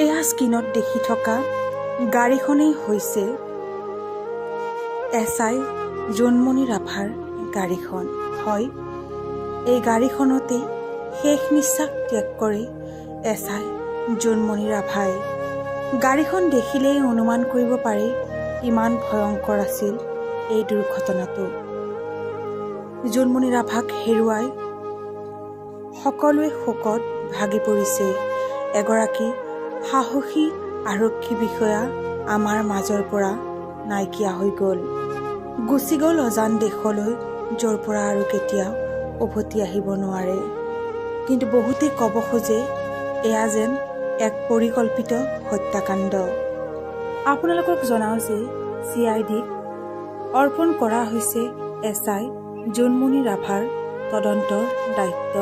এয়া স্ক্ৰীনত দেখি থকা গাড়ীখনেই হৈছে SI জোনমণি ৰাভাৰ গাড়ীখন। হয়, এই গাড়ীখনতেই শেষ নিশ্বাস ত্যাগ কৰে SI জোনমণি ৰাভাই। গাড়ীখন দেখিলেই অনুমান কৰিব পাৰি কিমান ভয়ংকৰ আছিল এই দুৰ্ঘটনাটো। জোনমণি ৰাভাক হেৰুৱাই সকলোৱে শোকত ভাগি পৰিছে। এগৰাকী সাহসী আৰক্ষী বিষয়া আমাৰ মাজৰ পৰা নাইকিয়া হৈ গ'ল, গুচি গ'ল অজান দেশলৈ, য'ৰ পৰা আৰু কেতিয়াও উভতি আহিব নোৱাৰে। কিন্তু বহুতেই ক'ব খোজে এয়া যেন এক পৰিকল্পিত হত্যাকাণ্ড। আপোনালোকক জনাওঁ যে CIDক অৰ্পণ কৰা হৈছে SI জোনমণি ৰাভাৰ তদন্তৰ দায়িত্ব।